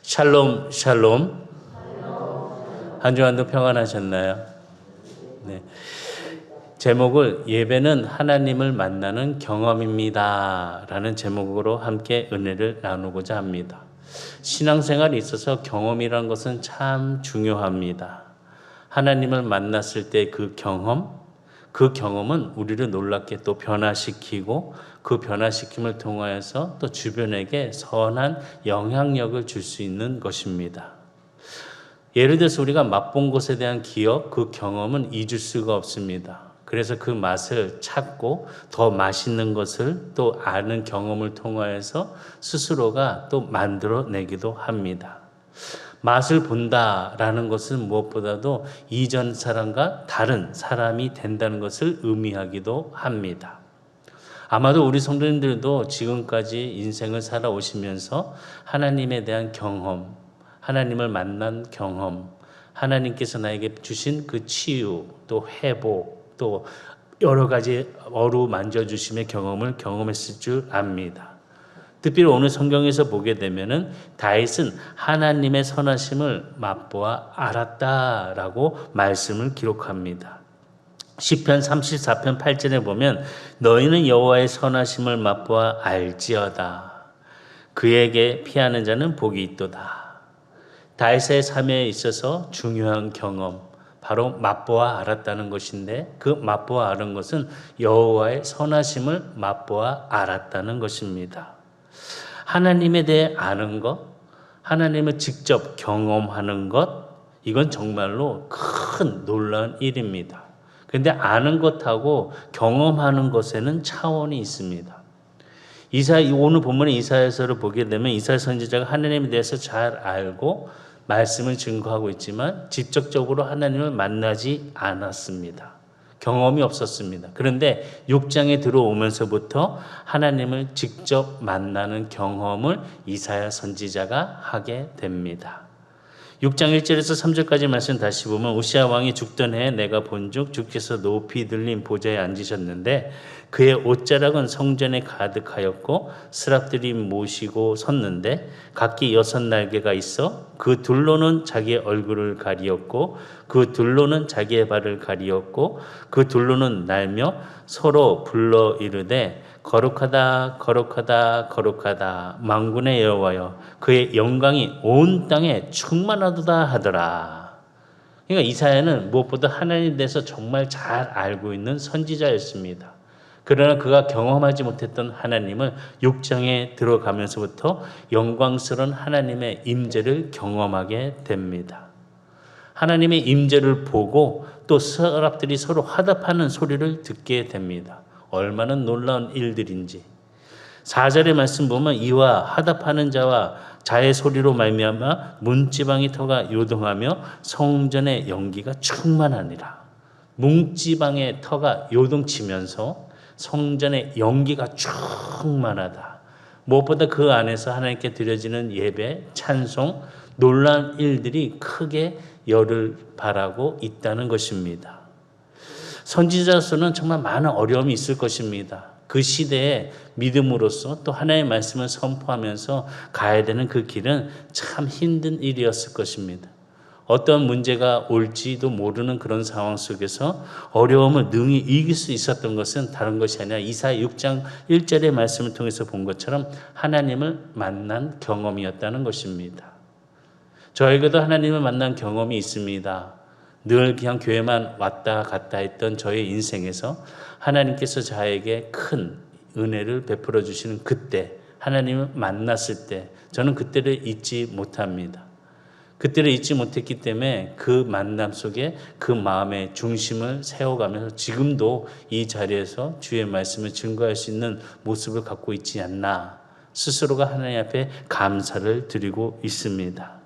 샬롬, 샬롬. 한 주간도 평안하셨나요? 네. 제목을 예배는 하나님을 만나는 경험입니다 라는 제목으로 함께 은혜를 나누고자 합니다. 신앙생활에 있어서 경험이란 것은 참 중요합니다. 하나님을 만났을 때 그 경험은 우리를 놀랍게 또 변화시키고 그 변화시킴을 통하여서 또 주변에게 선한 영향력을 줄 수 있는 것입니다. 예를 들어서 우리가 맛본 것에 대한 기억, 그 경험은 잊을 수가 없습니다. 그래서 그 맛을 찾고 더 맛있는 것을 또 아는 경험을 통하여서 스스로가 또 만들어내기도 합니다. 맛을 본다라는 것은 무엇보다도 이전 사람과 다른 사람이 된다는 것을 의미하기도 합니다. 아마도 우리 성도님들도 지금까지 인생을 살아오시면서 하나님에 대한 경험, 하나님을 만난 경험, 하나님께서 나에게 주신 그 치유, 또 회복, 또 여러 가지 어루만져주심의 경험을 경험했을 줄 압니다. 특별히 오늘 성경에서 보게 되면은 다윗은 하나님의 선하심을 맛보아 알았다라고 말씀을 기록합니다. 시편 34편 8절에 보면 너희는 여호와의 선하심을 맛보아 알지어다. 그에게 피하는 자는 복이 있도다. 다윗의 삶에 있어서 중요한 경험, 바로 맛보아 알았다는 것인데 그 맛보아 알은 것은 여호와의 선하심을 맛보아 알았다는 것입니다. 하나님에 대해 아는 것, 하나님을 직접 경험하는 것, 이건 정말로 큰 놀라운 일입니다. 그런데 아는 것하고 경험하는 것에는 차원이 있습니다. 오늘 본문의 이사야서를 보게 되면 이사야 선지자가 하나님에 대해서 잘 알고 말씀을 증거하고 있지만 직접적으로 하나님을 만나지 않았습니다. 경험이 없었습니다. 그런데 6장에 들어오면서부터 하나님을 직접 만나는 경험을 이사야 선지자가 하게 됩니다. 6장 1절에서 3절까지 말씀 다시 보면 우시야 왕이 죽던 해에 내가 본즉 주께서 높이 들린 보좌에 앉으셨는데 그의 옷자락은 성전에 가득하였고 스랍들이 모시고 섰는데 각기 6날개가 있어 그 둘로는 자기의 얼굴을 가리었고 그 둘로는 자기의 발을 가리었고 그 둘로는 날며 서로 불러 이르되 거룩하다 거룩하다 거룩하다 만군의 여호와여 그의 영광이 온 땅에 충만하도다 하더라. 그러니까 이사야는 무엇보다 하나님에 대해서 정말 잘 알고 있는 선지자였습니다. 그러나 그가 경험하지 못했던 하나님을 6장에 들어가면서부터 영광스러운 하나님의 임재를 경험하게 됩니다. 하나님의 임재를 보고 또 서랍들이 서로 화답하는 소리를 듣게 됩니다. 얼마나 놀라운 일들인지. 4절의 말씀 보면 이와 화답하는 자와 자의 소리로 말미암아 문지방의 터가 요동하며 성전의 연기가 충만하니라. 문지방의 터가 요동치면서 성전의 연기가 충만하다. 무엇보다 그 안에서 하나님께 드려지는 예배, 찬송, 놀라운 일들이 크게 열을 발하고 있다는 것입니다. 선지자로서는 정말 많은 어려움이 있을 것입니다. 그 시대에 믿음으로써 또 하나님의 말씀을 선포하면서 가야 되는 그 길은 참 힘든 일이었을 것입니다. 어떤 문제가 올지도 모르는 그런 상황 속에서 어려움을 능히 이길 수 있었던 것은 다른 것이 아니라 이사야 6장 1절의 말씀을 통해서 본 것처럼 하나님을 만난 경험이었다는 것입니다. 저에게도 하나님을 만난 경험이 있습니다. 늘 그냥 교회만 왔다 갔다 했던 저의 인생에서 하나님께서 저에게 큰 은혜를 베풀어 주시는 그때, 하나님을 만났을 때 저는 그때를 잊지 못합니다. 그때를 잊지 못했기 때문에 그 만남 속에 그 마음의 중심을 세워가면서 지금도 이 자리에서 주의 말씀을 증거할 수 있는 모습을 갖고 있지 않나 스스로가 하나님 앞에 감사를 드리고 있습니다.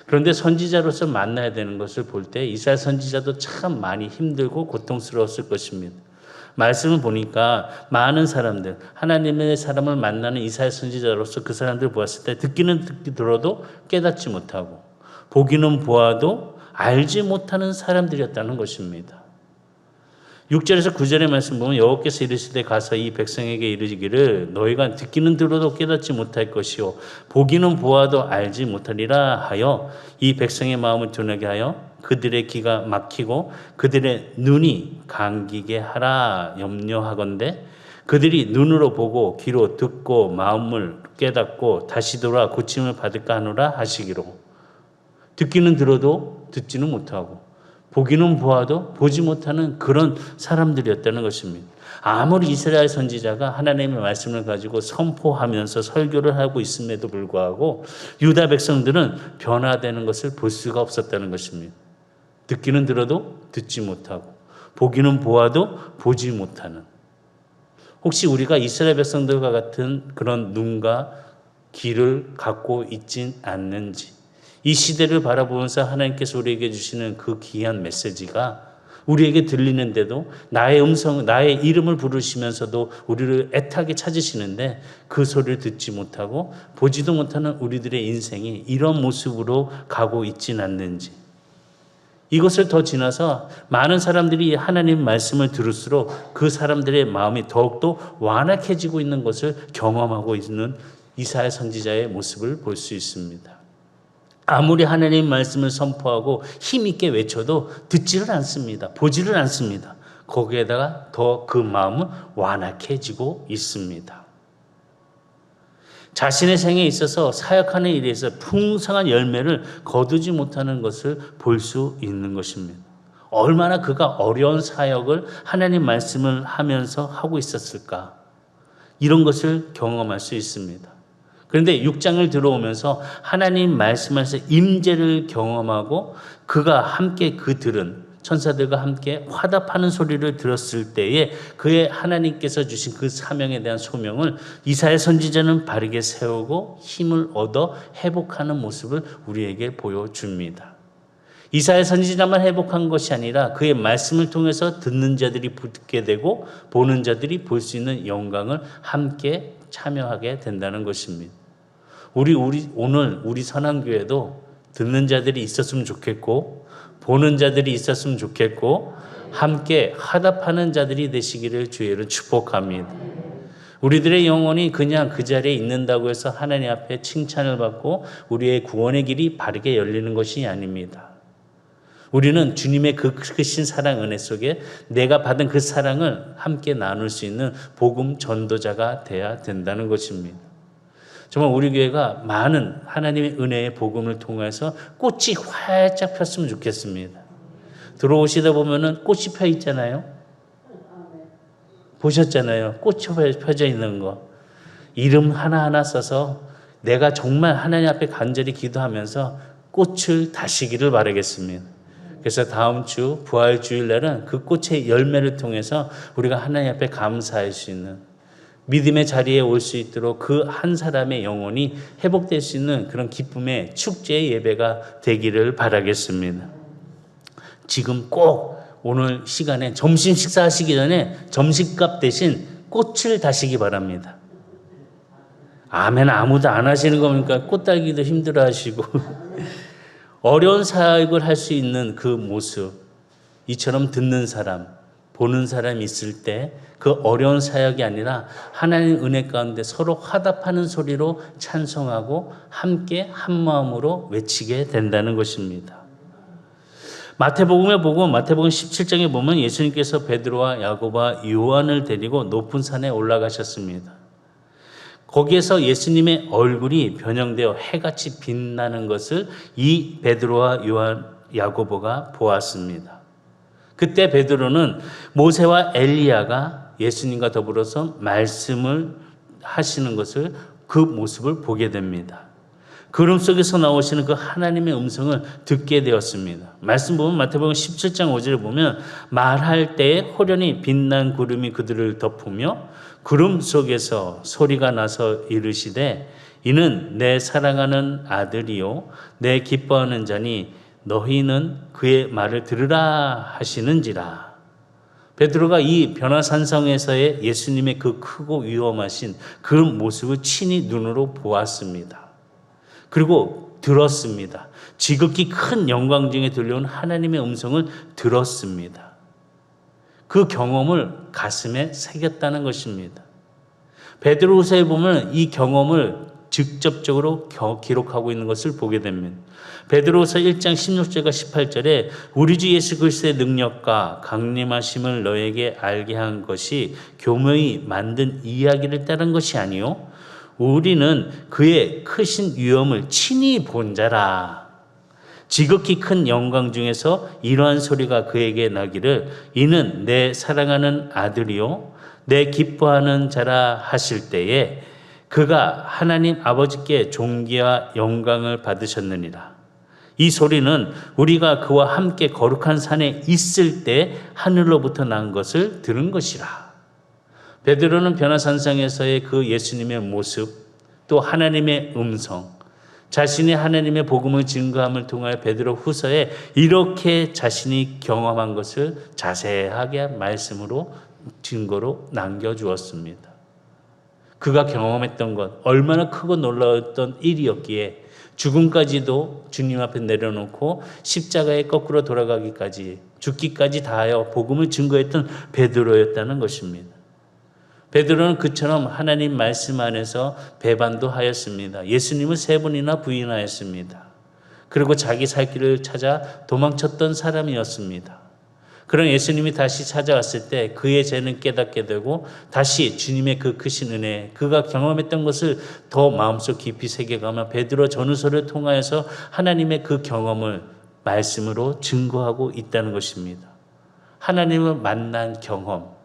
그런데 선지자로서 만나야 되는 것을 볼 때 이사야 선지자도 참 많이 힘들고 고통스러웠을 것입니다. 말씀을 보니까 많은 사람들, 하나님의 사람을 만나는 이사야 선지자로서 그 사람들을 보았을 때 듣기는 들어도 깨닫지 못하고 보기는 보아도 알지 못하는 사람들이었다는 것입니다. 6절에서 9절의 말씀 보면 여호와께서 이르시되 가서 이 백성에게 이르시기를 너희가 듣기는 들어도 깨닫지 못할 것이요 보기는 보아도 알지 못하리라 하여 이 백성의 마음을 둔하게 하여 그들의 귀가 막히고 그들의 눈이 감기게 하라 염려하건대 그들이 눈으로 보고 귀로 듣고 마음을 깨닫고 다시 돌아 고침을 받을까 하노라 하시기로. 듣기는 들어도 듣지는 못하고 보기는 보아도 보지 못하는 그런 사람들이었다는 것입니다. 아무리 이스라엘 선지자가 하나님의 말씀을 가지고 선포하면서 설교를 하고 있음에도 불구하고 유다 백성들은 변화되는 것을 볼 수가 없었다는 것입니다. 듣기는 들어도 듣지 못하고 보기는 보아도 보지 못하는. 혹시 우리가 이스라엘 백성들과 같은 그런 눈과 귀를 갖고 있진 않는지, 이 시대를 바라보면서 하나님께서 우리에게 주시는 그 귀한 메시지가 우리에게 들리는데도 나의 음성, 나의 이름을 부르시면서도 우리를 애타게 찾으시는데 그 소리를 듣지 못하고 보지도 못하는 우리들의 인생이 이런 모습으로 가고 있진 않는지, 이것을 더 지나서 많은 사람들이 하나님 말씀을 들을수록 그 사람들의 마음이 더욱더 완악해지고 있는 것을 경험하고 있는 이사야 선지자의 모습을 볼 수 있습니다. 아무리 하나님 말씀을 선포하고 힘있게 외쳐도 듣지를 않습니다. 보지를 않습니다. 거기에다가 더 그 마음은 완악해지고 있습니다. 자신의 생에 있어서 사역하는 일에 있어서 풍성한 열매를 거두지 못하는 것을 볼 수 있는 것입니다. 얼마나 그가 어려운 사역을 하나님 말씀을 하면서 하고 있었을까? 이런 것을 경험할 수 있습니다. 그런데 6장을 들어오면서 하나님 말씀하셔서 임재를 경험하고 그가 함께 그들은 천사들과 함께 화답하는 소리를 들었을 때에 그의 하나님께서 주신 그 사명에 대한 소명을 이사야 선지자는 바르게 세우고 힘을 얻어 회복하는 모습을 우리에게 보여줍니다. 이사야 선지자만 회복한 것이 아니라 그의 말씀을 통해서 듣는 자들이 듣게 되고 보는 자들이 볼 수 있는 영광을 함께 참여하게 된다는 것입니다. 오늘 우리 선한교회도 듣는 자들이 있었으면 좋겠고 보는 자들이 있었으면 좋겠고 함께 화답하는 자들이 되시기를 주의로 축복합니다. 우리들의 영혼이 그냥 그 자리에 있는다고 해서 하나님 앞에 칭찬을 받고 우리의 구원의 길이 바르게 열리는 것이 아닙니다. 우리는 주님의 그 크신 사랑 은혜 속에 내가 받은 그 사랑을 함께 나눌 수 있는 복음 전도자가 돼야 된다는 것입니다. 정말 우리 교회가 많은 하나님의 은혜의 복음을 통해서 꽃이 활짝 폈으면 좋겠습니다. 들어오시다 보면은 꽃이 펴 있잖아요. 보셨잖아요. 꽃이 펴져 있는 거. 이름 하나하나 써서 내가 정말 하나님 앞에 간절히 기도하면서 꽃을 다시기를 바라겠습니다. 그래서 다음 주 부활 주일날은 그 꽃의 열매를 통해서 우리가 하나님 앞에 감사할 수 있는 믿음의 자리에 올 수 있도록 그 한 사람의 영혼이 회복될 수 있는 그런 기쁨의 축제의 예배가 되기를 바라겠습니다. 지금 꼭 오늘 시간에 점심 식사하시기 전에 점심값 대신 꽃을 다시기 바랍니다. 아멘 아무도 안 하시는 겁니까? 꽃 달기도 힘들어 하시고 어려운 사역을 할 수 있는 그 모습, 이처럼 듣는 사람, 보는 사람이 있을 때 그 어려운 사역이 아니라 하나님 은혜 가운데 서로 화답하는 소리로 찬송하고 함께 한 마음으로 외치게 된다는 것입니다. 마태복음에 보고 마태복음 17장에 보면 예수님께서 베드로와 야고보와 요한을 데리고 높은 산에 올라가셨습니다. 거기에서 예수님의 얼굴이 변형되어 해같이 빛나는 것을 이 베드로와 요한, 야고보가 보았습니다. 그때 베드로는 모세와 엘리야가 예수님과 더불어서 말씀을 하시는 것을 그 모습을 보게 됩니다. 구름 속에서 나오시는 그 하나님의 음성을 듣게 되었습니다. 말씀 보면 마태복음 17장 5절에 보면 말할 때에 호련히 빛난 구름이 그들을 덮으며 구름 속에서 소리가 나서 이르시되 이는 내 사랑하는 아들이요 내 기뻐하는 자니 너희는 그의 말을 들으라 하시는지라. 베드로가 이 변화산성에서의 예수님의 그 크고 위험하신 그 모습을 친히 눈으로 보았습니다. 그리고 들었습니다. 지극히 큰 영광 중에 들려온 하나님의 음성을 들었습니다. 그 경험을 가슴에 새겼다는 것입니다. 베드로후서에 보면 이 경험을 직접적으로 기록하고 있는 것을 보게 됩니다. 베드로후서 1장 16절과 18절에 우리 주 예수 그리스도의 능력과 강림하심을 너에게 알게 한 것이 교묘히 만든 이야기를 따른 것이 아니요 우리는 그의 크신 위엄을 친히 본 자라. 지극히 큰 영광 중에서 이러한 소리가 그에게 나기를 이는 내 사랑하는 아들이요 내 기뻐하는 자라 하실 때에 그가 하나님 아버지께 존귀와 영광을 받으셨느니라. 이 소리는 우리가 그와 함께 거룩한 산에 있을 때 하늘로부터 난 것을 들은 것이라. 베드로는 변화산상에서의 그 예수님의 모습, 또 하나님의 음성, 자신이 하나님의 복음을 증거함을 통하여 베드로 후서에 이렇게 자신이 경험한 것을 자세하게 말씀으로 증거로 남겨주었습니다. 그가 경험했던 것, 얼마나 크고 놀라웠던 일이었기에 죽음까지도 주님 앞에 내려놓고 십자가에 거꾸로 돌아가기까지 죽기까지 다하여 복음을 증거했던 베드로였다는 것입니다. 베드로는 그처럼 하나님 말씀 안에서 배반도 하였습니다. 예수님을 3번이나 부인하였습니다. 그리고 자기 살 길을 찾아 도망쳤던 사람이었습니다. 그런 예수님이 다시 찾아왔을 때 그의 죄는 깨닫게 되고 다시 주님의 그 크신 은혜, 그가 경험했던 것을 더 마음속 깊이 새겨가며 베드로 전후서를 통하여서 하나님의 그 경험을 말씀으로 증거하고 있다는 것입니다. 하나님을 만난 경험,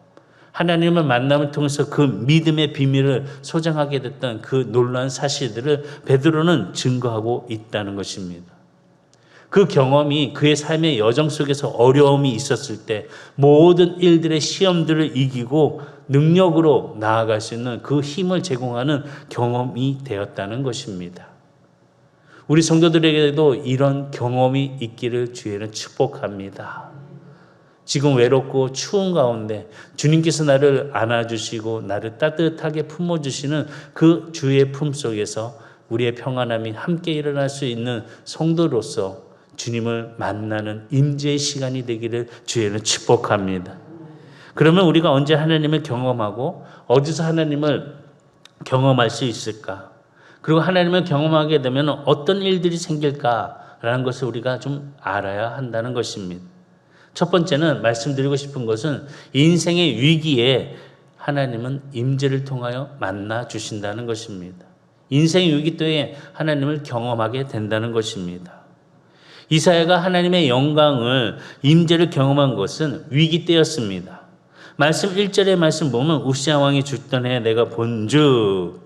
하나님을 만남을 통해서 그 믿음의 비밀을 소장하게 됐던 그 놀라운 사실들을 베드로는 증거하고 있다는 것입니다. 그 경험이 그의 삶의 여정 속에서 어려움이 있었을 때 모든 일들의 시험들을 이기고 능력으로 나아갈 수 있는 그 힘을 제공하는 경험이 되었다는 것입니다. 우리 성도들에게도 이런 경험이 있기를 주의는 축복합니다. 지금 외롭고 추운 가운데 주님께서 나를 안아주시고 나를 따뜻하게 품어주시는 그 주의 품속에서 우리의 평안함이 함께 일어날 수 있는 성도로서 주님을 만나는 임재의 시간이 되기를 주의는 축복합니다. 그러면 우리가 언제 하나님을 경험하고 어디서 하나님을 경험할 수 있을까? 그리고 하나님을 경험하게 되면 어떤 일들이 생길까라는 것을 우리가 좀 알아야 한다는 것입니다. 첫 번째는 말씀드리고 싶은 것은 인생의 위기에 하나님은 임재를 통하여 만나 주신다는 것입니다. 인생의 위기 때에 하나님을 경험하게 된다는 것입니다. 이사야가 하나님의 영광을 임재를 경험한 것은 위기 때였습니다. 말씀 1절의 말씀 보면 우시야 왕이 죽던 해에 내가 본즉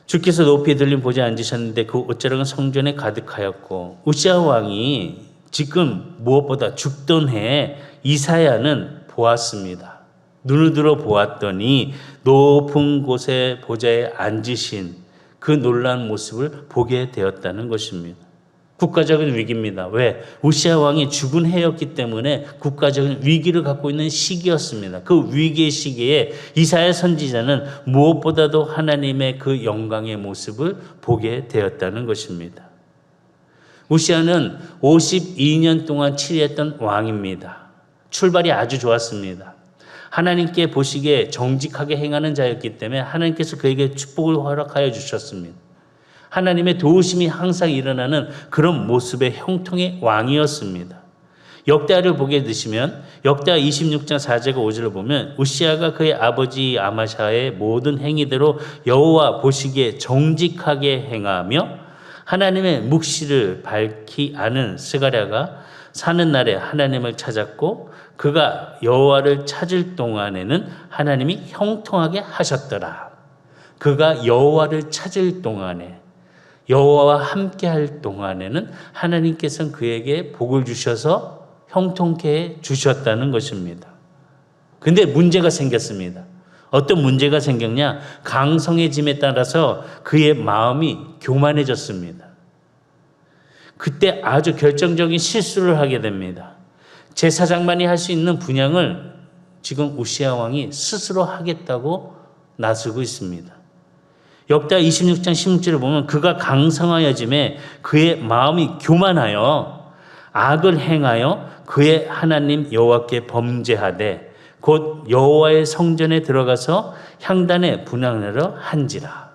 주께서 높이 들림 보좌에 앉으셨는데 그 옷자락은 성전에 가득하였고 우시야 왕이 지금 무엇보다 죽던 해에 이사야는 보았습니다. 눈을 들어 보았더니 높은 곳에 보좌에 앉으신 그 놀라운 모습을 보게 되었다는 것입니다. 국가적인 위기입니다. 왜? 우시야 왕이 죽은 해였기 때문에 국가적인 위기를 갖고 있는 시기였습니다. 그 위기의 시기에 이사야 선지자는 무엇보다도 하나님의 그 영광의 모습을 보게 되었다는 것입니다. 우시야는 52년 동안 치리했던 왕입니다. 출발이 아주 좋았습니다. 하나님께 보시기에 정직하게 행하는 자였기 때문에 하나님께서 그에게 축복을 허락하여 주셨습니다. 하나님의 도우심이 항상 일어나는 그런 모습의 형통의 왕이었습니다. 역대하를 보게 되시면 역대하 26장 4절과 5절을 보면 우시야가 그의 아버지 아마샤의 모든 행위대로 여호와 보시기에 정직하게 행하며 하나님의 묵시를 밝히 아는 스가랴가 사는 날에 하나님을 찾았고 그가 여호와를 찾을 동안에는 하나님이 형통하게 하셨더라. 그가 여호와를 찾을 동안에 여호와와 함께할 동안에는 하나님께서는 그에게 복을 주셔서 형통케 해 주셨다는 것입니다. 그런데 문제가 생겼습니다. 어떤 문제가 생겼냐? 강성해짐에 따라서 그의 마음이 교만해졌습니다. 그때 아주 결정적인 실수를 하게 됩니다. 제사장만이 할 수 있는 분향을 지금 우시야 왕이 스스로 하겠다고 나서고 있습니다. 역대하 26장 16절을 보면 그가 강성하여짐에 그의 마음이 교만하여 악을 행하여 그의 하나님 여호와께 범죄하되 곧 여호와의 성전에 들어가서 향단에 분향하려 한지라.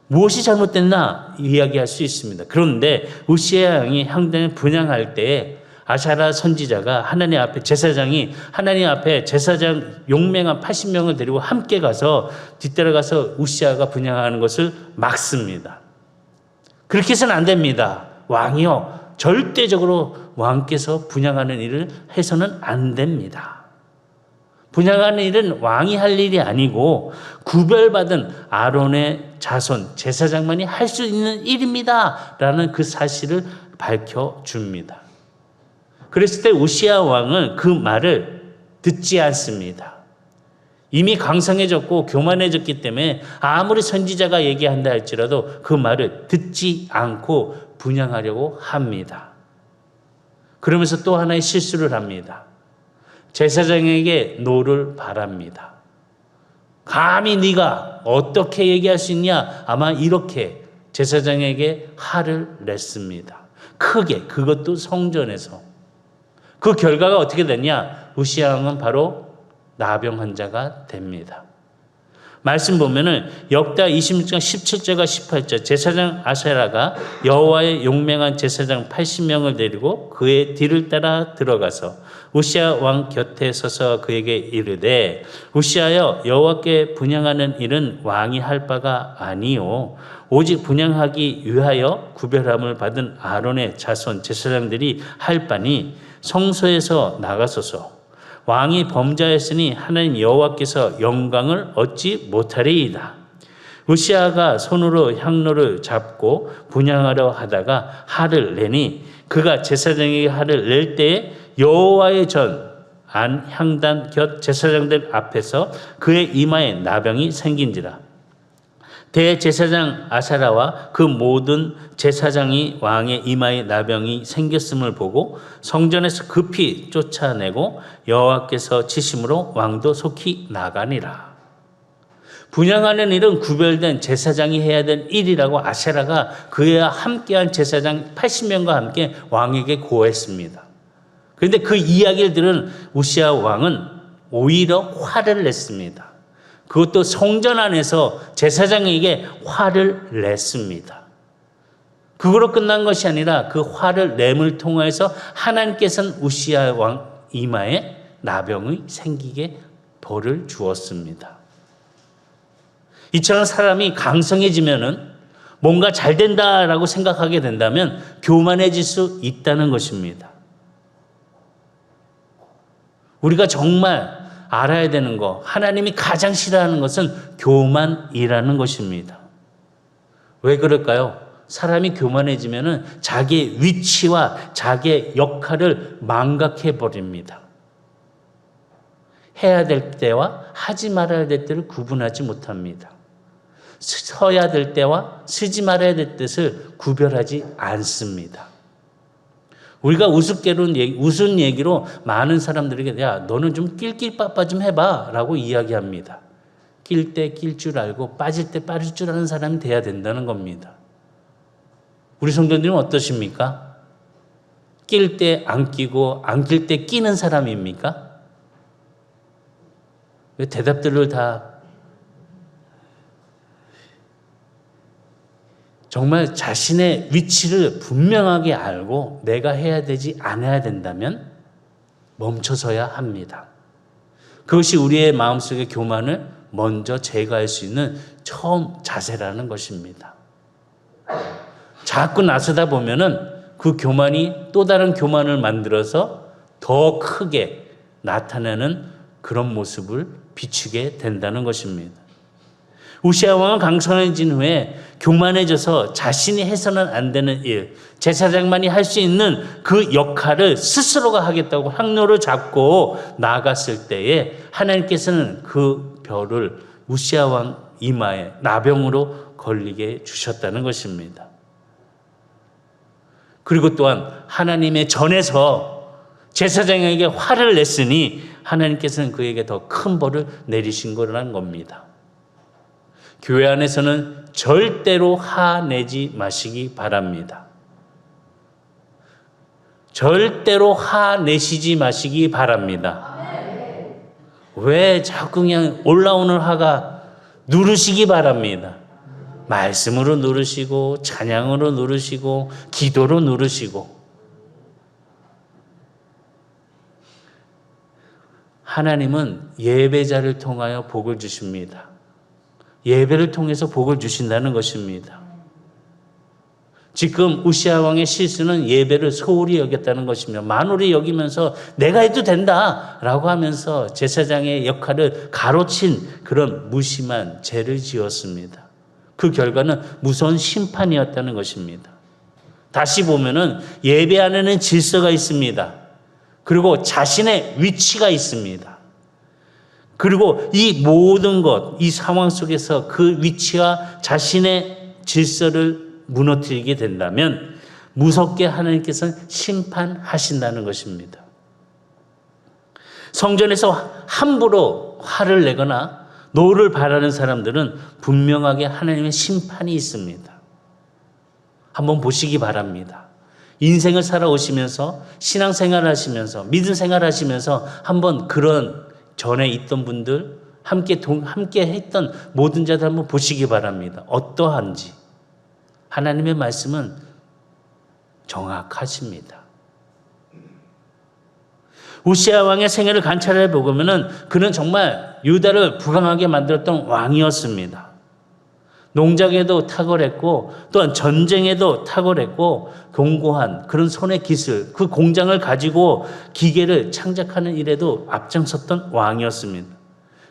무엇이 잘못됐나 이야기할 수 있습니다. 그런데 우시야 왕이 향단에 분향할 때에 아사랴 선지자가 하나님 앞에 제사장이 하나님 앞에 제사장 용맹한 80명을 데리고 함께 가서 뒤따라가서 우시야가 분향하는 것을 막습니다. 그렇게 해서는 안 됩니다. 왕이요, 절대적으로 왕께서 분향하는 일을 해서는 안 됩니다. 분향하는 일은 왕이 할 일이 아니고 구별받은 아론의 자손 제사장만이 할 수 있는 일입니다 라는 그 사실을 밝혀줍니다. 그랬을 때 우시야 왕은 그 말을 듣지 않습니다. 이미 강성해졌고 교만해졌기 때문에 아무리 선지자가 얘기한다 할지라도 그 말을 듣지 않고 분향하려고 합니다. 그러면서 또 하나의 실수를 합니다. 제사장에게 노를 바랍니다. 감히 네가 어떻게 얘기할 수 있냐? 아마 이렇게 제사장에게 화를 냈습니다. 크게, 그것도 성전에서. 그 결과가 어떻게 됐냐? 우시야 왕은 바로 나병 환자가 됩니다. 말씀 보면은 역다 26장 17절과 18절 제사장 아사랴가 여호와의 용맹한 제사장 80명을 데리고 그의 뒤를 따라 들어가서 우시야 왕 곁에 서서 그에게 이르되 우시야여 여호와께 분향하는 일은 왕이 할 바가 아니요 오직 분향하기 위하여 구별함을 받은 아론의 자손 제사장들이 할 바니 성소에서 나가소서. 왕이 범죄하였으니 하나님 여호와께서 영광을 얻지 못하리이다. 우시야가 손으로 향로를 잡고 분향하려 하다가 화를 내니 그가 제사장에게 화를 낼 때에 여호와의 전 안 향단 곁 제사장들 앞에서 그의 이마에 나병이 생긴지라. 대제사장 아사랴와 그 모든 제사장이 왕의 이마에 나병이 생겼음을 보고 성전에서 급히 쫓아내고 여호와께서 치심으로 왕도 속히 나가니라. 분향하는 일은 구별된 제사장이 해야 될 일이라고 아사랴가 그와 함께한 제사장 80명과 함께 왕에게 고했습니다. 그런데 그 이야기를 들은 우시야 왕은 오히려 화를 냈습니다. 그것도 성전 안에서 제사장에게 화를 냈습니다. 그거로 끝난 것이 아니라 그 화를 nem을 통해서 하나님께서는 우시야 왕 이마에 나병이 생기게 벌을 주었습니다. 이처럼 사람이 강성해지면은 뭔가 잘 된다라고 생각하게 된다면 교만해질 수 있다는 것입니다. 우리가 정말 알아야 되는 거, 하나님이 가장 싫어하는 것은 교만이라는 것입니다. 왜 그럴까요? 사람이 교만해지면은 자기의 위치와 자기의 역할을 망각해 버립니다. 해야 될 때와 하지 말아야 될 때를 구분하지 못합니다. 서야 될 때와 서지 말아야 될 뜻을 구별하지 않습니다. 우리가 우스운 얘기로 많은 사람들에게 야 너는 좀 낄낄빠빠 좀 해봐 라고 이야기합니다. 낄 때 낄 줄 알고 빠질 때 빠질 줄 아는 사람이 돼야 된다는 겁니다. 우리 성도님은 어떠십니까? 낄 때 안 끼고 안 낄 때 끼는 사람입니까? 왜 대답들을 다 정말 자신의 위치를 분명하게 알고 내가 해야 되지 않아야 된다면 멈춰서야 합니다. 그것이 우리의 마음속의 교만을 먼저 제거할 수 있는 처음 자세라는 것입니다. 자꾸 나서다 보면은 그 교만이 또 다른 교만을 만들어서 더 크게 나타나는 그런 모습을 비추게 된다는 것입니다. 우시야 왕은 강성해진 후에 교만해져서 자신이 해서는 안 되는 일, 제사장만이 할 수 있는 그 역할을 스스로가 하겠다고 향로를 잡고 나갔을 때에 하나님께서는 그 별을 우시야 왕 이마에 나병으로 걸리게 주셨다는 것입니다. 그리고 또한 하나님의 전에서 제사장에게 화를 냈으니 하나님께서는 그에게 더 큰 벌을 내리신 거라는 겁니다. 교회 안에서는 절대로 화내지 마시기 바랍니다. 절대로 화내시지 마시기 바랍니다. 왜 자꾸 그냥 올라오는 화가 누르시기 바랍니다. 말씀으로 누르시고 찬양으로 누르시고 기도로 누르시고. 하나님은 예배자를 통하여 복을 주십니다. 예배를 통해서 복을 주신다는 것입니다. 지금 우시아 왕의 실수는 예배를 소홀히 여겼다는 것이며 만홀히 여기면서 내가 해도 된다라고 하면서 제사장의 역할을 가로챈 그런 무심한 죄를 지었습니다. 그 결과는 무서운 심판이었다는 것입니다. 다시 보면은 예배 안에는 질서가 있습니다. 그리고 자신의 위치가 있습니다. 그리고 이 모든 것, 이 상황 속에서 그 위치와 자신의 질서를 무너뜨리게 된다면 무섭게 하나님께서는 심판하신다는 것입니다. 성전에서 함부로 화를 내거나 노를 바라는 사람들은 분명하게 하나님의 심판이 있습니다. 한번 보시기 바랍니다. 인생을 살아오시면서 신앙생활을 하시면서 믿음 생활을 하시면서 한번 그런 전에 있던 분들 함께 했던 모든 자들 한번 보시기 바랍니다. 어떠한지. 하나님의 말씀은 정확하십니다. 우시아 왕의 생애를 관찰해 보면은 그는 정말 유다를 불안하게 만들었던 왕이었습니다. 농작에도 탁월했고 또한 전쟁에도 탁월했고 견고한 그런 손의 기술, 그 공장을 가지고 기계를 창작하는 일에도 앞장섰던 왕이었습니다.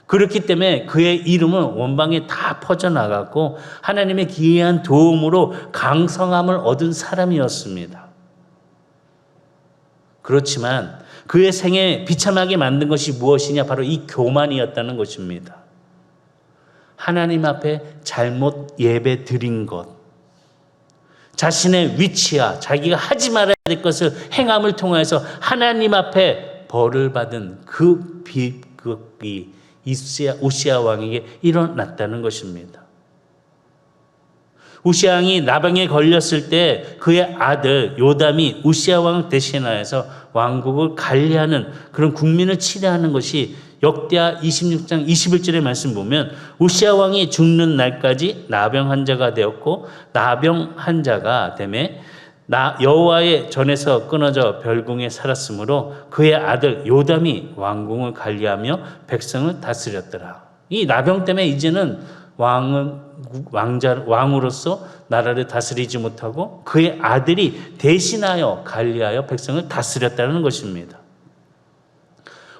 그렇기 때문에 그의 이름은 원방에 다 퍼져나갔고 하나님의 기이한 도움으로 강성함을 얻은 사람이었습니다. 그렇지만 그의 생에 비참하게 만든 것이 무엇이냐? 바로 이 교만이었다는 것입니다. 하나님 앞에 잘못 예배 드린 것, 자신의 위치와 자기가 하지 말아야 될 것을 행함을 통해서 하나님 앞에 벌을 받은 그 비극이 우시아 왕에게 일어났다는 것입니다. 우시아 왕이 나병에 걸렸을 때 그의 아들 요담이 우시아 왕을 대신하여서 왕국을 관리하는 그런 국민을 치료하는 것이 역대하 26장 21절의 말씀 보면 우시아 왕이 죽는 날까지 나병 환자가 되었고 나병 환자가 되매 여호와의 전에서 끊어져 별궁에 살았으므로 그의 아들 요담이 왕궁을 관리하며 백성을 다스렸더라. 이 나병 때문에 이제는 왕으로서 나라를 다스리지 못하고 그의 아들이 대신하여 관리하여 백성을 다스렸다는 것입니다.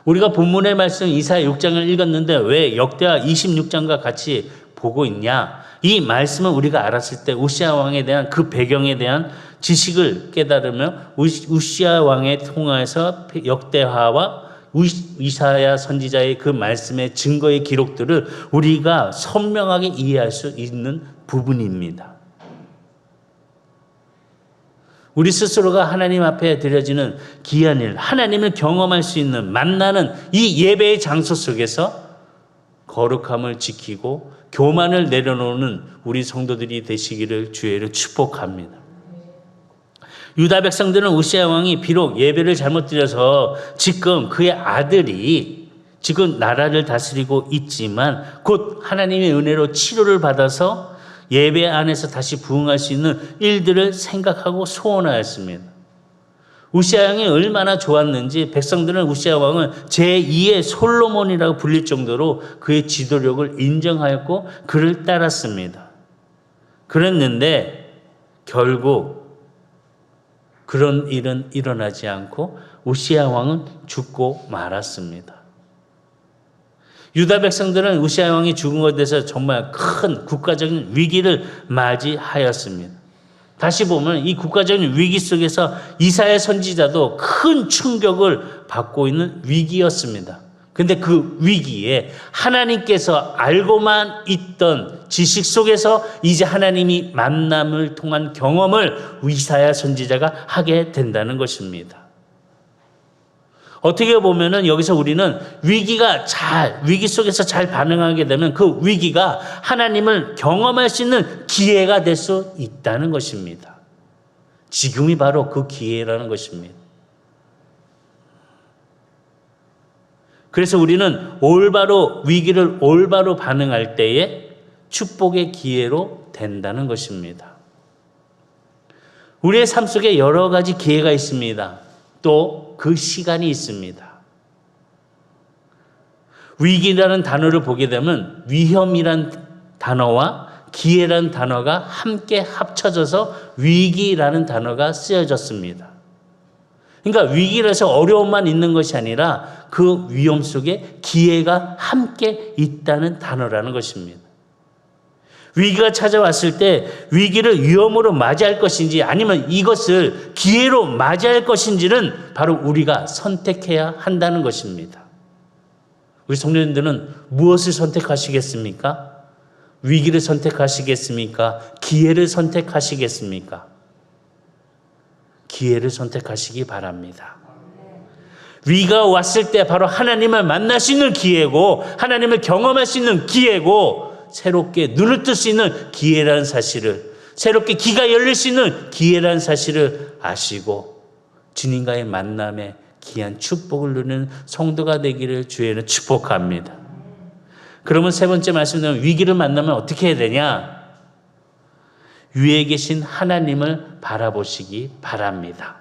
우리가 본문의 말씀 이사야 6장을 읽었는데 왜 역대하 26장과 같이 보고 있냐? 이 말씀을 우리가 알았을 때 우시아 왕에 대한 그 배경에 대한 지식을 깨달으며 우시아 왕의 통하여서 역대하와 이사야 선지자의 그 말씀의 증거의 기록들을 우리가 선명하게 이해할 수 있는 부분입니다. 우리 스스로가 하나님 앞에 드려지는 귀한 일, 하나님을 경험할 수 있는 만나는 이 예배의 장소 속에서 거룩함을 지키고 교만을 내려놓는 우리 성도들이 되시기를 주의를 축복합니다. 유다 백성들은 우시아 왕이 비록 예배를 잘못 드려서 지금 그의 아들이 지금 나라를 다스리고 있지만 곧 하나님의 은혜로 치료를 받아서 예배 안에서 다시 부흥할 수 있는 일들을 생각하고 소원하였습니다. 우시아 왕이 얼마나 좋았는지 백성들은 우시아 왕을 제2의 솔로몬이라고 불릴 정도로 그의 지도력을 인정하였고 그를 따랐습니다. 그랬는데 결국 그런 일은 일어나지 않고 우시아 왕은 죽고 말았습니다. 유다 백성들은 우시아 왕이 죽은 것에 대해서 정말 큰 국가적인 위기를 맞이하였습니다. 다시 보면 이 국가적인 위기 속에서 이사야 선지자도 큰 충격을 받고 있는 위기였습니다. 그런데 그 위기에 하나님께서 알고만 있던 지식 속에서 이제 하나님이 만남을 통한 경험을 이사야 선지자가 하게 된다는 것입니다. 어떻게 보면은 여기서 우리는 위기 속에서 잘 반응하게 되면 그 위기가 하나님을 경험할 수 있는 기회가 될 수 있다는 것입니다. 지금이 바로 그 기회라는 것입니다. 그래서 우리는 위기를 올바로 반응할 때에 축복의 기회로 된다는 것입니다. 우리의 삶 속에 여러 가지 기회가 있습니다. 또 그 시간이 있습니다. 위기라는 단어를 보게 되면 위험이란 단어와 기회라는 단어가 함께 합쳐져서 위기라는 단어가 쓰여졌습니다. 그러니까 위기라서 어려움만 있는 것이 아니라 그 위험 속에 기회가 함께 있다는 단어라는 것입니다. 위기가 찾아왔을 때 위기를 위험으로 맞이할 것인지 아니면 이것을 기회로 맞이할 것인지는 바로 우리가 선택해야 한다는 것입니다. 우리 성도님들은 무엇을 선택하시겠습니까? 위기를 선택하시겠습니까? 기회를 선택하시겠습니까? 기회를 선택하시기 바랍니다. 위기가 왔을 때 바로 하나님을 만날 수 있는 기회고 하나님을 경험할 수 있는 기회고 새롭게 눈을 뜰 수 있는 기회라는 사실을, 새롭게 귀가 열릴 수 있는 기회라는 사실을 아시고 주님과의 만남에 귀한 축복을 누리는 성도가 되기를 주의는 축복합니다. 그러면 세 번째 말씀은 위기를 만나면 어떻게 해야 되냐? 위에 계신 하나님을 바라보시기 바랍니다.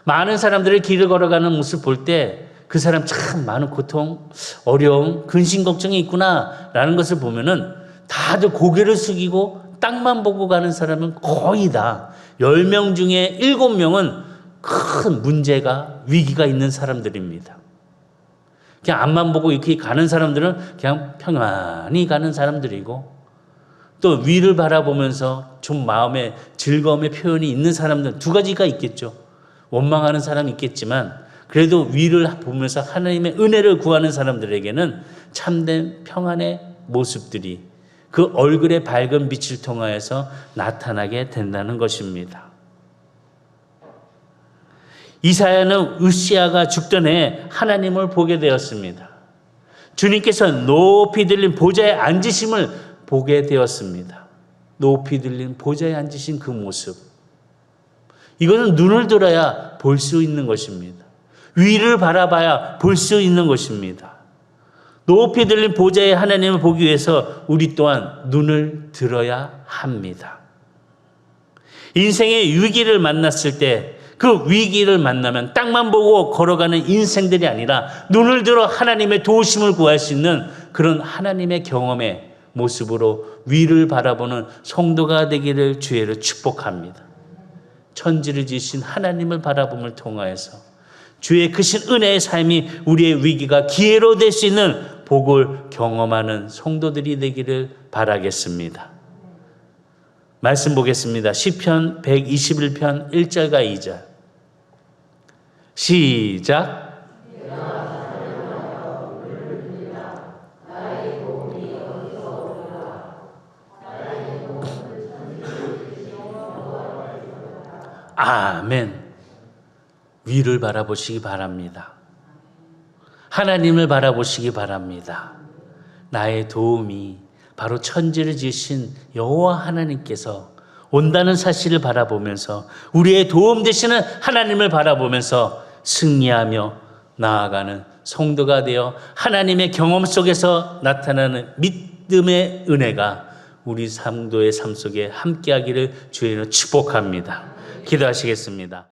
많은 사람들의 길을 걸어가는 모습을 볼 때 그 사람 참 많은 고통, 어려움, 근심 걱정이 있구나라는 것을 보면은 다들 고개를 숙이고 땅만 보고 가는 사람은 거의 다 10명 중에 7명은 큰 문제가 위기가 있는 사람들입니다. 그냥 앞만 보고 이렇게 가는 사람들은 그냥 평안히 가는 사람들이고 또 위를 바라보면서 좀 마음에 즐거움의 표현이 있는 사람들 두 가지가 있겠죠. 원망하는 사람이 있겠지만 그래도 위를 보면서 하나님의 은혜를 구하는 사람들에게는 참된 평안의 모습들이 그 얼굴의 밝은 빛을 통하여서 나타나게 된다는 것입니다. 이사야는 으시야가 죽던 해에 하나님을 보게 되었습니다. 주님께서 높이 들린 보좌에 앉으심을 보게 되었습니다. 높이 들린 보좌에 앉으신 그 모습. 이것은 눈을 들어야 볼 수 있는 것입니다. 위를 바라봐야 볼 수 있는 것입니다. 높이 들린 보좌에 하나님을 보기 위해서 우리 또한 눈을 들어야 합니다. 인생의 위기를 만났을 때 그 위기를 만나면 땅만 보고 걸어가는 인생들이 아니라 눈을 들어 하나님의 도우심을 구할 수 있는 그런 하나님의 경험의 모습으로 위를 바라보는 성도가 되기를 주의를 축복합니다. 천지를 지으신 하나님을 바라봄을 통하여서 주의 크신 은혜의 삶이 우리의 위기가 기회로 될 수 있는 복을 경험하는 성도들이 되기를 바라겠습니다. 말씀 보겠습니다. 시편 121편 1절과 2절 시작. 아멘. 위를 바라보시기 바랍니다. 하나님을 바라보시기 바랍니다. 나의 도움이 바로 천지를 지으신 여호와 하나님께서 온다는 사실을 바라보면서 우리의 도움 되시는 하나님을 바라보면서 승리하며 나아가는 성도가 되어 하나님의 경험 속에서 나타나는 믿음의 은혜가 우리 성도의 삶 속에 함께하기를 주의로 축복합니다. 기도하시겠습니다.